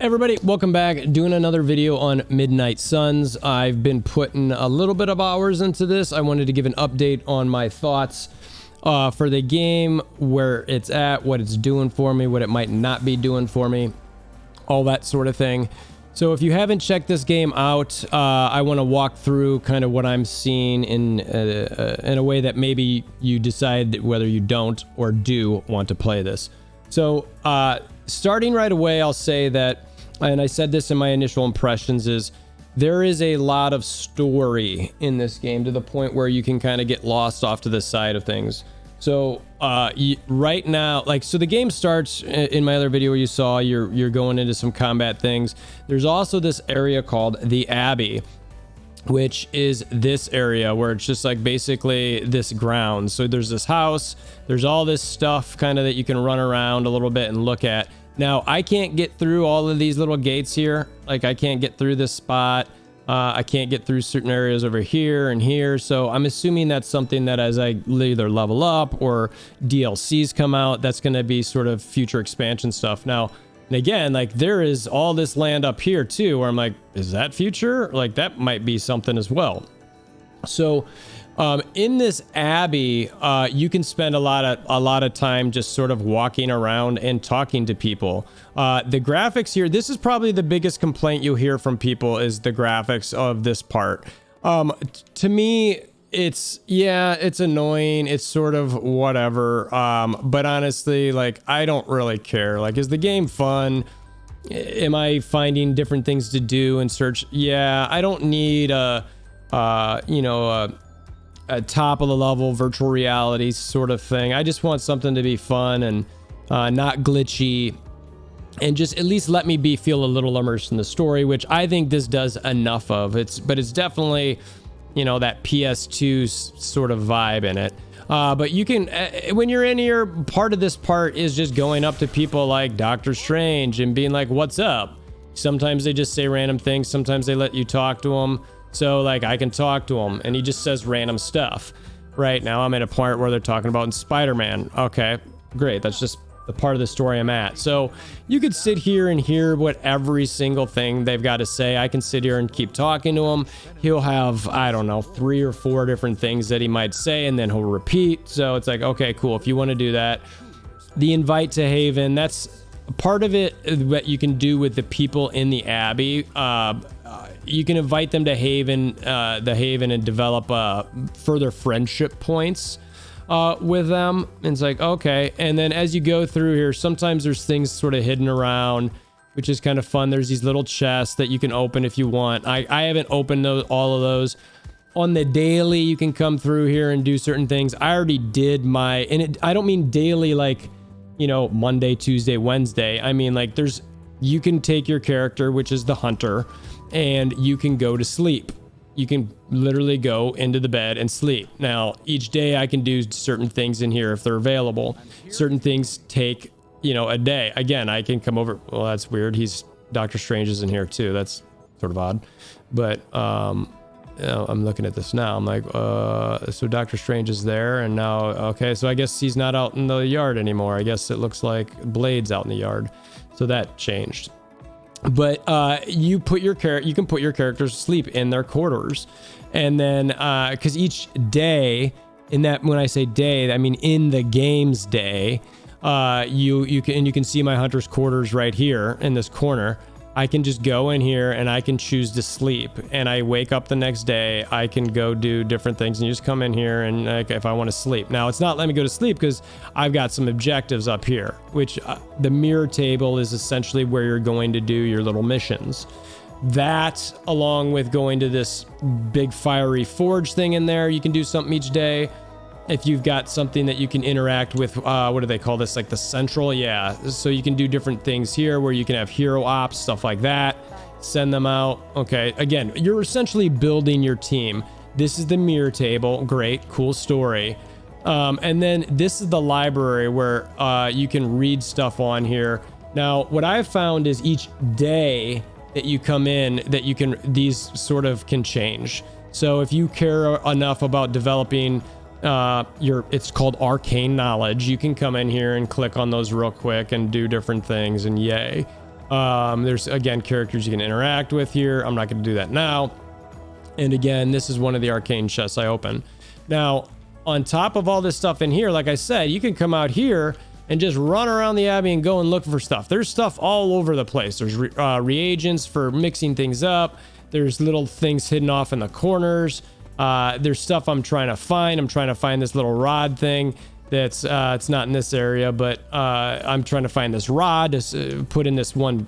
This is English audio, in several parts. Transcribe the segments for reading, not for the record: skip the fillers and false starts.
Everybody, welcome back. Doing another video on Midnight Suns. I've been putting a little bit of hours into this. I wanted to give an update on my thoughts for the game, where it's at, what it's doing for me, what it might not be doing for me, all that sort of thing. So if you haven't checked this game out, I want to walk through kind of what I'm seeing in a way that maybe you decide whether you don't or do want to play this. So starting right away, I'll say that, and I said this in my initial impressions, is there is a lot of story in this game to the point where you can kind of get lost off to the side of things. So right now, so the game starts in my other video where you saw you're going into some combat things. There's also this area called the Abbey, which is this area where it's just like basically this ground. So there's this house, there's all this stuff kind of that you can run around a little bit and look at. Now, I can't get through all of these little gates here. Like, I can't get through this spot. I can't get through certain areas over here and here. So I'm assuming that's something that as I either level up or DLCs come out, that's going to be sort of future expansion stuff. Now, and again, like, there is all this land up here too, where I'm like, is that future? Like, that might be something as well. So in this Abbey, you can spend a lot of time just sort of walking around and talking to people. The graphics here, this is probably the biggest complaint you'll hear from people, is the graphics of this part. To me, it's annoying. It's sort of whatever. But honestly, like, I don't really care. Like, is the game fun? Am I finding different things to do and search? Yeah, I don't need a top of the level virtual reality sort of thing. I just want something to be fun and not glitchy, and just at least let me feel a little immersed in the story, which I think this does enough of. But it's definitely, that PS2 sort of vibe in it. But you can, when you're in here, part of this part is just going up to people like Doctor Strange and being like, what's up? Sometimes they just say random things. Sometimes they let you talk to them. So, like, I can talk to him and he just says random stuff. Right now I'm at a point where they're talking about in Spider-Man. Okay, great. That's just the part of the story I'm at. So you could sit here and hear what every single thing they've got to say. I can sit here and keep talking to him. He'll have, I don't know, 3 or 4 different things that he might say, and then he'll repeat. So it's like, okay, cool. If you want to do that, the invite to Haven, that's part of it. What you can do with the people in the Abbey, you can invite them to Haven, and develop further friendship points with them. And it's like, okay. And then as you go through here, sometimes there's things sort of hidden around, which is kind of fun. There's these little chests that you can open if you want. I haven't opened all of those. On the daily, you can come through here and do certain things. I already did I don't mean daily like, Monday, Tuesday, Wednesday. I mean, like, you can take your character, which is the hunter, and you can go to sleep. You can literally go into the bed and sleep. Now, each day I can do certain things in here if they're available. Certain things take, a day. Again, I can come over. Well, that's weird. Doctor Strange is in here too. That's sort of odd. But I'm looking at this now. I'm like, so Doctor Strange is there, and now, okay, so I guess he's not out in the yard anymore. I guess it looks like Blade's out in the yard. So that changed. But you can put your characters to sleep in their quarters, and then because each day, when I say day, I mean in the game's day, you can see my hunter's quarters right here in this corner. I can just go in here and I can choose to sleep, and I wake up the next day, I can go do different things, and you just come in here and if I want to sleep. Now, it's not letting me go to sleep because I've got some objectives up here, which the mirror table is essentially where you're going to do your little missions. That, along with going to this big fiery forge thing in there, you can do something each day. If you've got something that you can interact with, what do they call this? Like the central? Yeah. So you can do different things here where you can have hero ops, stuff like that. Send them out. Okay. Again, you're essentially building your team. This is the mirror table. Great. Cool story. And then this is the library where you can read stuff on here. Now, what I've found is each day that you come in, these sort of can change. So if you care enough about developing it's called arcane knowledge, you can come in here and click on those real quick and do different things, and yay. There's, again, characters you can interact with here. I'm not going to do that now. And again, this is one of the arcane chests I open. Now, on top of all this stuff in here, like I said, you can come out here and just run around the Abbey and go and look for stuff. There's stuff all over the place. There's reagents for mixing things up. There's little things hidden off in the corners. There's stuff I'm trying to find. I'm trying to find this little rod thing that's it's not in this area, but I'm trying to find this rod to put in this one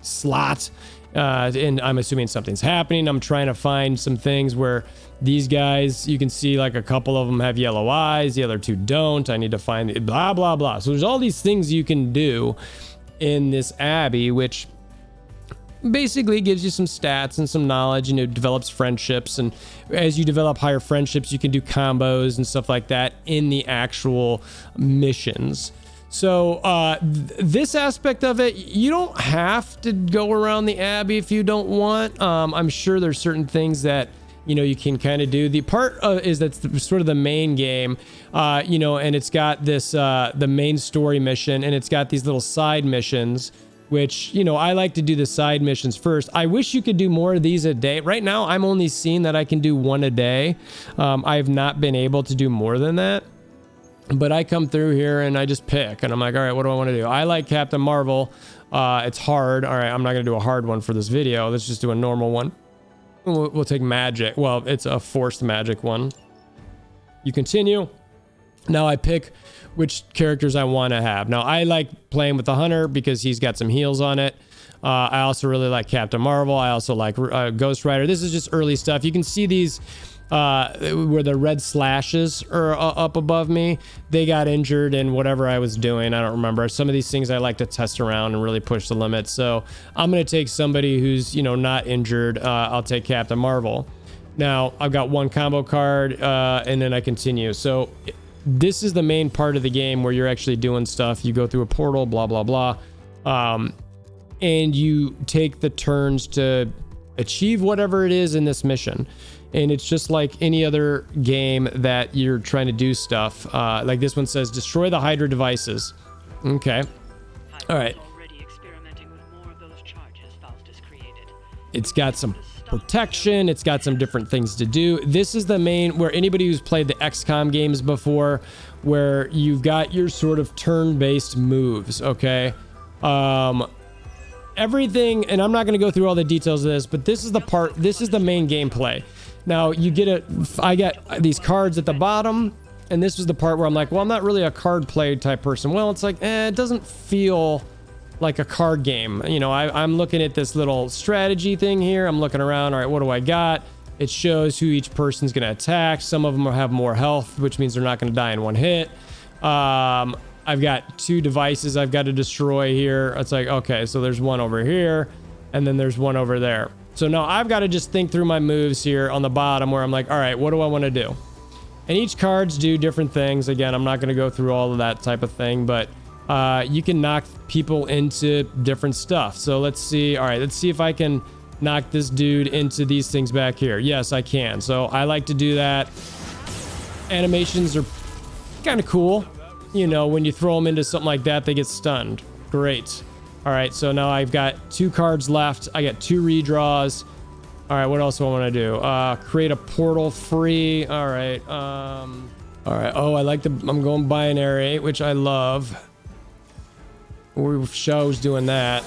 slot. And I'm assuming something's happening. I'm trying to find some things where these guys, you can see like a couple of them have yellow eyes, the other two don't. I need to find blah, blah, blah. So there's all these things you can do in this Abbey, which basically gives you some stats and some knowledge, and it develops friendships. And as you develop higher friendships, you can do combos and stuff like that in the actual missions. So this aspect of it, you don't have to go around the Abbey if you don't want. I'm sure there's certain things that, you know, you can kind of do. The part is that's sort of the main game, you know, and it's got this, the main story mission, and it's got these little side missions, which, you know, I like to do the side missions first. I wish you could do more of these a day. Right now, I'm only seeing that I can do one a day. I have not been able to do more than that. But I come through here and I just pick, and I'm like, all right, what do I want to do? I like Captain Marvel. It's hard. All right, I'm not going to do a hard one for this video. Let's just do a normal one. We'll take magic. Well, it's a forced magic one. You continue. Now I pick which characters I want to have. Now I like playing with the Hunter because he's got some heals on it. I also really like Captain Marvel. I also like Ghost Rider. This is just early stuff. You can see these where the red slashes are up above me. They got injured in whatever I was doing. I don't remember. Some of these things I like to test around and really push the limits. So I'm going to take somebody who's, you know, not injured. I'll take Captain Marvel. Now I've got one combo card, and then I continue. So this is the main part of the game where you're actually doing stuff. You go through a portal, blah, blah, blah. And you take the turns to achieve whatever it is in this mission. And it's just like any other game that you're trying to do stuff. Like this one says, destroy the Hydra devices. Okay. All right. It's got some protection. It's got some different things to do. This is the main, where anybody who's played the XCOM games before, where you've got your sort of turn-based moves. Okay. Everything, and I'm not going to go through all the details of this, but this is the part, this is the main gameplay. Now you get I get these cards at the bottom, and this was the part where I'm like, well, I'm not really a card play type person. Well, it's like, it doesn't feel like a card game. You know, I'm looking at this little strategy thing here. I'm looking around. All right, what do I got? It shows who each person's going to attack. Some of them have more health, which means they're not going to die in one hit. I've got two devices I've got to destroy here. It's like, okay, so there's one over here, and then there's one over there. So now I've got to just think through my moves here on the bottom where I'm like, all right, what do I want to do? And each cards do different things. Again, I'm not going to go through all of that type of thing, but you can knock people into different stuff. So let's see. All right, let's see if I can knock this dude into these things back here. Yes, I can. So I like to do that. Animations are kind of cool. You know, when you throw them into something like that, they get stunned. Great. All right, so now I've got 2 cards left. I got 2 redraws. All right, what else do I want to do? Create a portal free. All right. All right. Oh, I like I'm going binary, which I love. Show's doing that.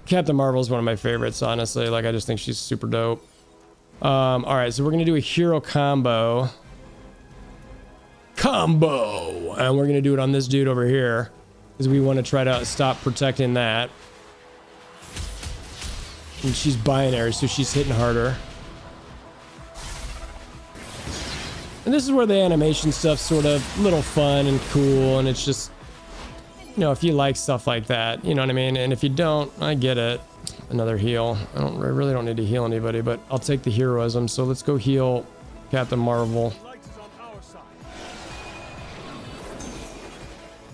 Captain Marvel is one of my favorites, honestly. Like, I just think she's super dope. All right, so we're going to do a hero combo. And we're going to do it on this dude over here, because we want to try to stop protecting that. And she's binary, so she's hitting harder. And this is where the animation stuff's sort of a little fun and cool, and it's just, you know, if you like stuff like that, you know what I mean? And if you don't, I get it. Another heal. I really don't need to heal anybody, but I'll take the heroism. So let's go heal Captain Marvel.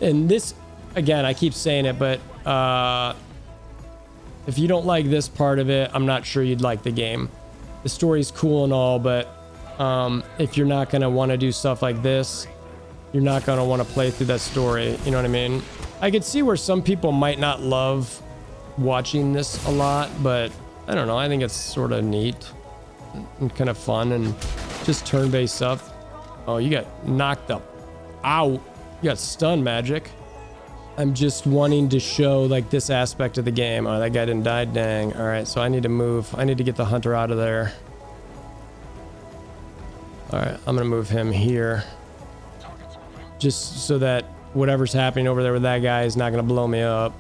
And this, again, I keep saying it, but if you don't like this part of it, I'm not sure you'd like the game. The story's cool and all, but if you're not going to want to do stuff like this, you're not going to want to play through that story. You know what I mean? I could see where some people might not love watching this a lot, but I don't know. I think it's sort of neat and kind of fun and just turn-based stuff. Oh, you got knocked up out. You got stun magic. I'm just wanting to show like this aspect of the game. Oh, that guy didn't die. Dang. All right, so I need to move. I need to get the hunter out of there. All right, I'm gonna move him here, just so that whatever's happening over there with that guy is not gonna blow me up.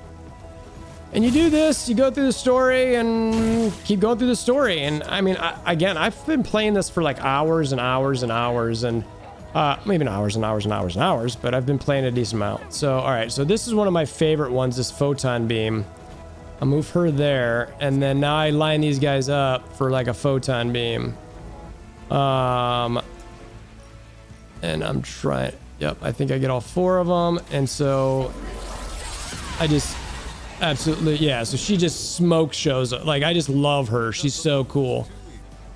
And you do this, you go through the story and keep going through the story. And I mean, again, I've been playing this for like hours and hours and hours, and maybe not hours and hours and hours and hours, but I've been playing a decent amount. So, all right, so this is one of my favorite ones, this photon beam. I'll move her there, and then now I line these guys up for like a photon beam. And I'm trying, yep, I think I get all 4 of them. And so I just absolutely, yeah, so she just smoke shows up. Like, I just love her. She's so cool.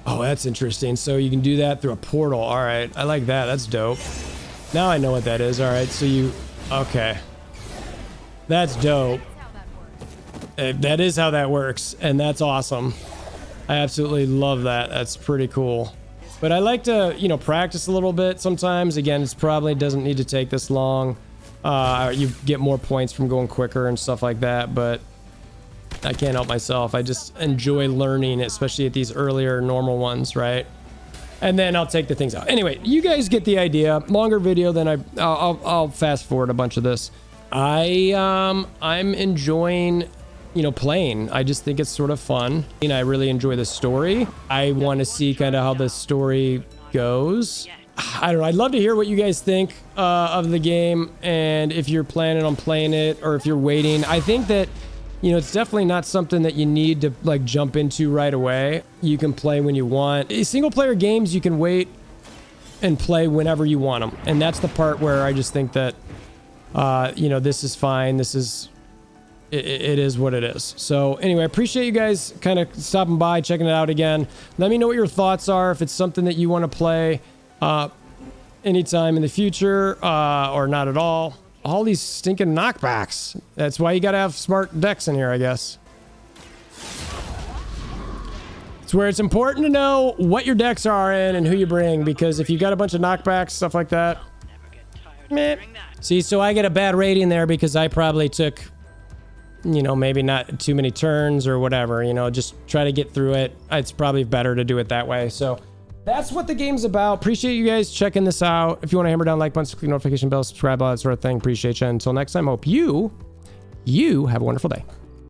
Oh, that's interesting. So you can do that through a portal. All right, I like that. That's dope. Now I know what that is. All right, so you, okay. That's dope. That is how that works, and that's awesome. I absolutely love that. That's pretty cool. But I like to, you know, practice a little bit sometimes. Again, it's probably doesn't need to take this long. You get more points from going quicker and stuff like that, but I can't help myself. I just enjoy learning, especially at these earlier normal ones, right? And then I'll take the things out. Anyway, you guys get the idea. Longer video than I'll fast forward a bunch of this. I'm enjoying, you know, playing. I just think it's sort of fun. And I really enjoy the story. I want to see kind of how the story goes. I don't know. I'd love to hear what you guys think of the game, and if you're planning on playing it or if you're waiting. I think that, you know, it's definitely not something that you need to like jump into right away. You can play when you want. Single player games, you can wait and play whenever you want them. And that's the part where I just think that, you know, this is fine. This is, it is what it is. So anyway, I appreciate you guys kind of stopping by, checking it out again. Let me know what your thoughts are. If it's something that you want to play anytime in the future, or not at all. All these stinking knockbacks. That's why you gotta have smart decks in here, I guess. It's where it's important to know what your decks are in and who you bring, because if you got a bunch of knockbacks, stuff like that, meh. See, so I get a bad rating there because I probably took, you know, maybe not too many turns or whatever, you know, just try to get through it. It's probably better to do it that way. So that's what the game's about. Appreciate you guys checking this out. If you want to hammer down like button, click notification bell, subscribe, all that sort of thing. Appreciate you. Until next time, hope you have a wonderful day.